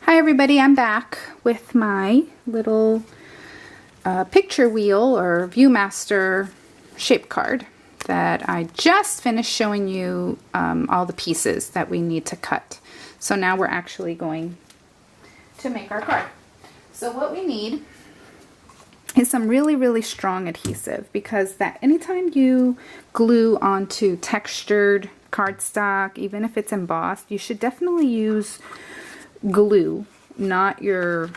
Hi everybody, I'm back with my little picture wheel or Viewmaster shape card that I just finished showing you all the pieces that we need to cut. So now we're actually going to make our card. So what we need is some really strong adhesive, because that anytime you glue onto textured cardstock, even if it's embossed, you should definitely use glue, not your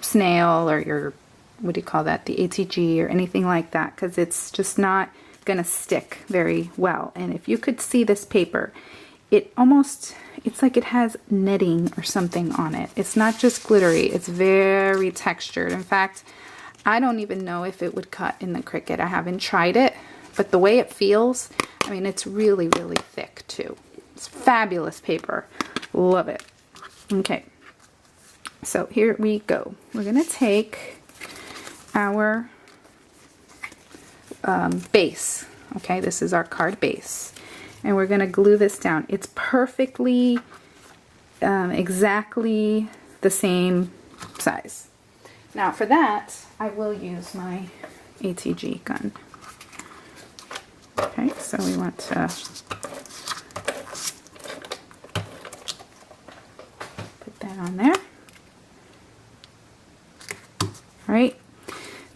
snail or your, what do you call that, the ATG or anything like that, because it's just not gonna stick very well. And if you could see this paper, it's like it has netting or something on it. It's not just glittery, it's very textured. In fact, I don't even know if it would cut in the Cricut. I haven't tried it, but the way it feels, I mean, it's really thick too. It's fabulous paper. Love it. Okay, so here we go. We're going to take our base. Okay, this is our card base. And we're going to glue this down. It's perfectly, exactly the same size. Now for that, I will use my ATG gun. Okay, so we want to on there. All right,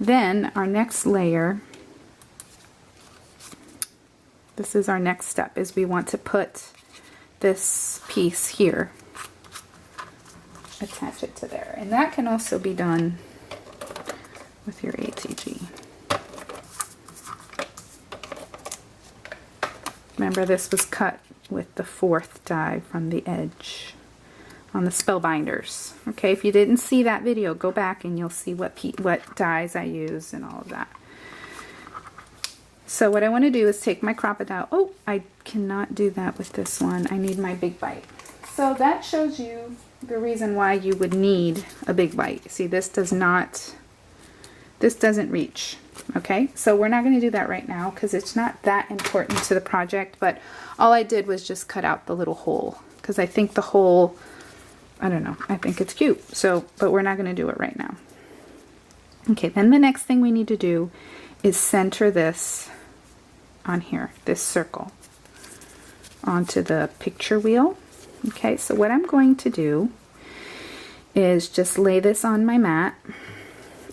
then our next layer, this is our next step, is we want to put this piece here, attach it to there, and that can also be done with your ATG. Remember, this was cut with the 4th die from the edge on the Spellbinders. Okay, if you didn't see that video, go back and you'll see what dies I use and all of that. So what I want to do is take my Crop-A-Dile. Oh, I cannot do that with this one. I need my big bite. So that shows you the reason why you would need a big bite. See, this doesn't reach. Okay, so we're not going to do that right now because it's not that important to the project, but all I did was just cut out the little hole, because I think the hole, I don't know, I think it's cute. So, but we're not going to do it right now. Okay, then the next thing we need to do is center this on here, this circle, onto the picture wheel. Okay, so what I'm going to do is just lay this on my mat,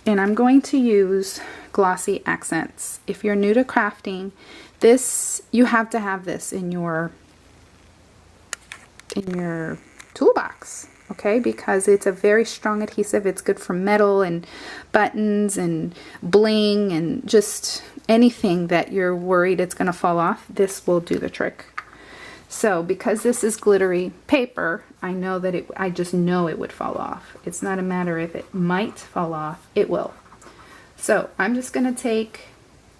and I'm going to use glossy accents. If you're new to crafting, this, you have to have this in your toolbox, okay, because it's a very strong adhesive. It's good for metal and buttons and bling and just anything that you're worried it's going to fall off. This will do the trick. So because this is glittery paper, I know that I just know it would fall off. It's not a matter if it might fall off, it will. So I'm just going to take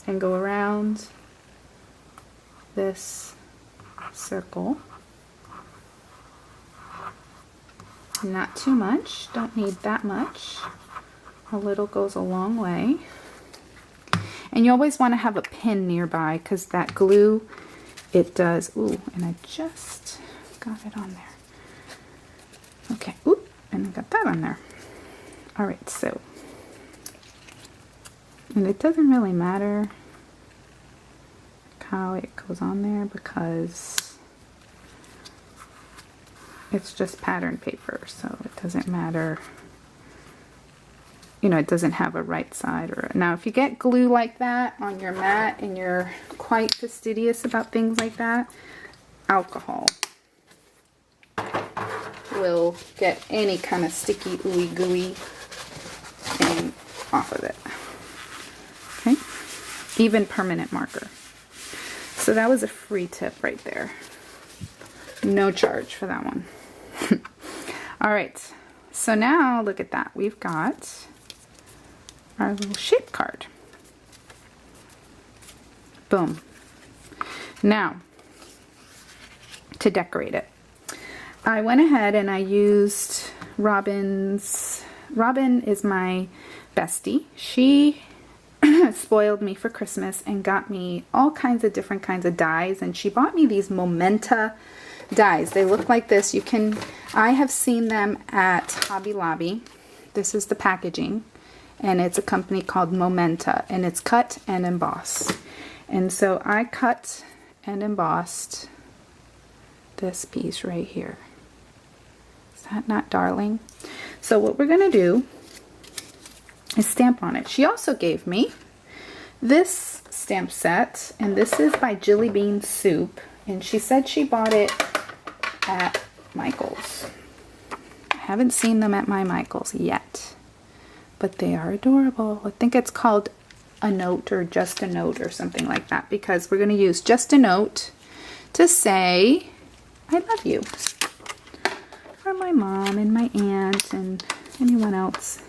and go around this circle. Not too much, don't need that much. A little goes a long way. And you always want to have a pin nearby, because that glue, it does, ooh, and I just got it on there. Okay, ooh, and I got that on there. All right, so, and it doesn't really matter how it goes on there, because it's just pattern paper, so it doesn't matter. You know, it doesn't have a right side. Or now, if you get glue like that on your mat and you're quite fastidious about things like that, alcohol will get any kind of sticky, ooey gooey thing off of it. Okay, even permanent marker. So that was a free tip right there. No charge for that one. All right, so now look at that. We've got our little shape card. Boom. Now, to decorate it, I went ahead and I used Robin is my bestie. She spoiled me for Christmas and got me all kinds of different kinds of dies, and she bought me these Momenta dies. They look like this. I have seen them at Hobby Lobby. This is the packaging, and it's a company called Momenta, and it's cut and embossed. And so I cut and embossed this piece right here. Is that not darling? So what we're going to do is stamp on it. She also gave me this stamp set, and this is by Jilly Bean Soup, and she said she bought it at Michael's. I haven't seen them at my Michael's yet, but they are adorable. I think it's called A Note or Just a Note or something like that, because we're going to use just a note to say I love you for my mom and my aunt and anyone else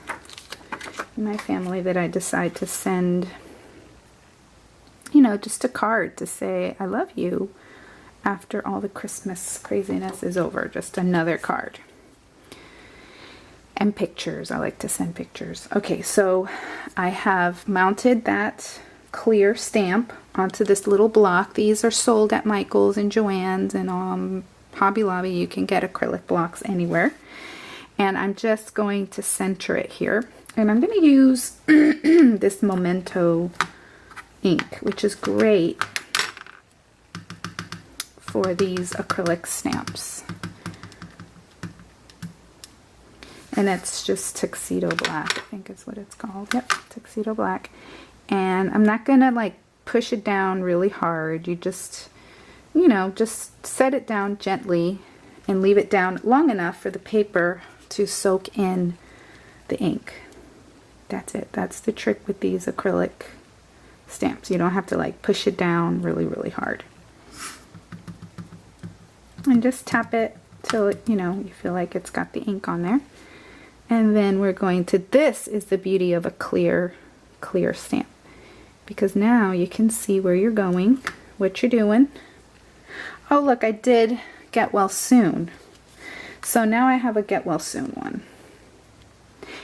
in my family that I decide to send, you know, just a card to say I love you after all the Christmas craziness is over. Just another card. And pictures. I like to send pictures. Okay, so I have mounted that clear stamp onto this little block. These are sold at Michael's and Joann's and Hobby Lobby. You can get acrylic blocks anywhere. And I'm just going to center it here. And I'm going to use this Memento ink, which is great for these acrylic stamps. And it's just Tuxedo Black, I think is what it's called. Yep, Tuxedo Black. And I'm not going to like push it down really hard. You just, you know, just set it down gently and leave it down long enough for the paper to soak in the ink. That's it. That's the trick with these acrylic stamps. You don't have to like push it down really, really hard. And just tap it till, you know, you feel like it's got the ink on there. And then we're going to, this is the beauty of a clear stamp. Because now you can see where you're going, what you're doing. Oh look, I did Get Well Soon. So now I have a Get Well Soon one.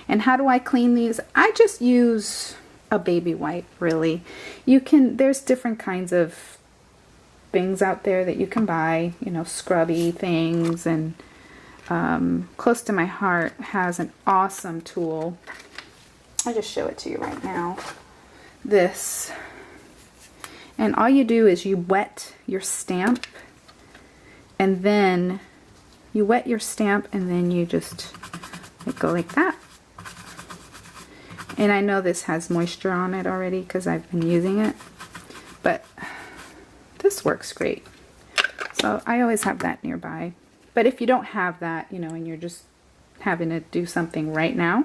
And how do I clean these? I just use a baby wipe, really. You can, there's different kinds of things out there that you can buy, you know, scrubby things, and Close to My Heart has an awesome tool. I'll just show it to you right now. This. And all you do is you wet your stamp, and then you wet your stamp, and then you just go like that. And I know this has moisture on it already because I've been using it, but this works great. So I always have that nearby. But if you don't have that, you know, and you're just having to do something right now,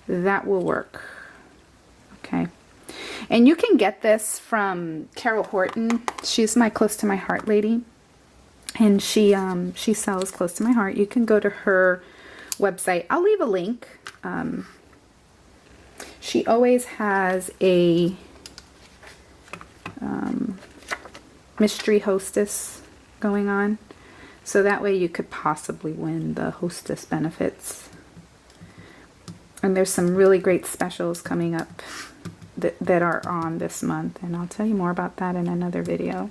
that will work. Okay. And you can get this from Carol Horton. She's my Close to My Heart lady. And she sells Close to My Heart. You can go to her website. I'll leave a link. She always has a mystery hostess going on. So that way you could possibly win the hostess benefits. And there's some really great specials coming up that are on this month. And I'll tell you more about that in another video.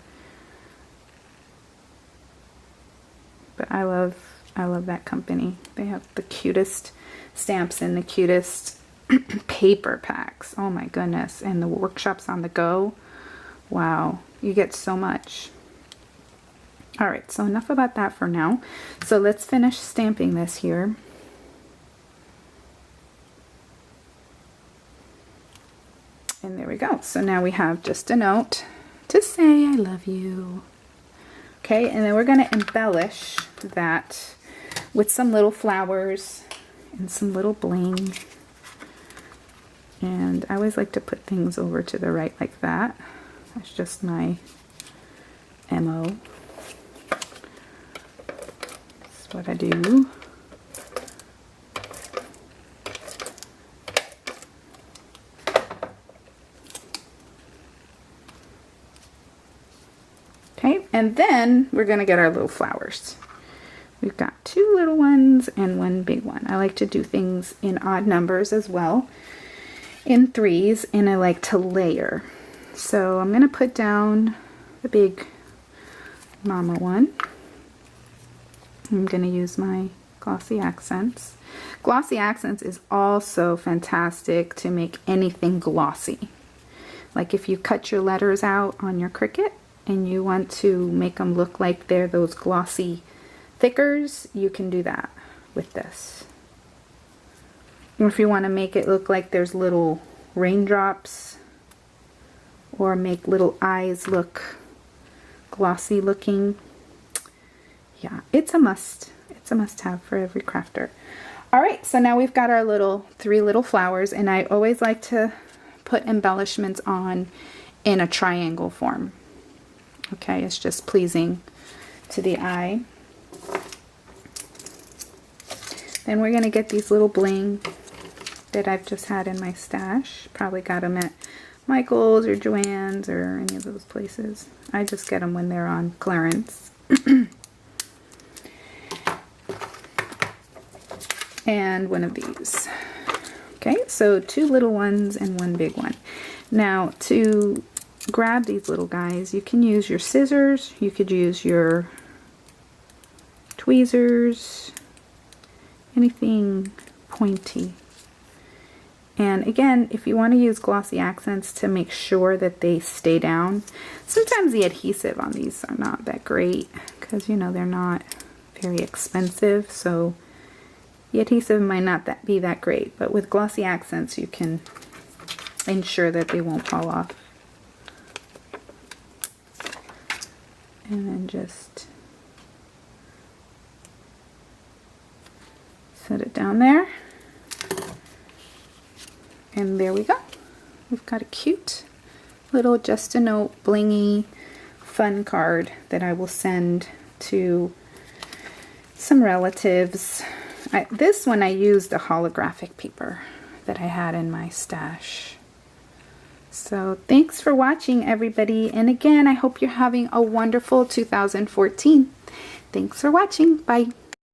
But I love that company. They have the cutest stamps and the cutest paper packs. Oh my goodness. And the workshops on the go. Wow. You get so much. Alright, so enough about that for now. So let's finish stamping this here. And there we go. So now we have just a note to say I love you. Okay, and then we're going to embellish that with some little flowers and some little bling. And I always like to put things over to the right like that. That's just my MO. That's what I do. Okay, and then we're going to get our little flowers. We've got 2 little ones and 1 big one. I like to do things in odd numbers as well, in 3s, and I like to layer. So I'm going to put down the big mama one. I'm going to use my Glossy Accents. Glossy Accents is also fantastic to make anything glossy. Like if you cut your letters out on your Cricut and you want to make them look like they're those glossy thickers, you can do that with this. Or if you want to make it look like there's little raindrops, or make little eyes look glossy looking, yeah, it's a must. It's a must-have for every crafter. All right, so now we've got our three little flowers, and I always like to put embellishments on in a triangle form. Okay, it's just pleasing to the eye. Then we're gonna get these little bling that I've just had in my stash. Probably got them at Michael's or Joann's or any of those places. I just get them when they're on clearance. And one of these. Okay, so two little ones and one big one. Now to grab these little guys, you can use your scissors, you could use your tweezers, anything pointy. And again, if you want to use Glossy Accents to make sure that they stay down, sometimes the adhesive on these are not that great because, you know, they're not very expensive, so the adhesive might not be that great, but with Glossy Accents you can ensure that they won't fall off. And then just set it down there. And there we go. We've got a cute little Just a Note blingy fun card that I will send to some relatives. This one I used a holographic paper that I had in my stash. So thanks for watching, everybody. And again, I hope you're having a wonderful 2014. Thanks for watching. Bye.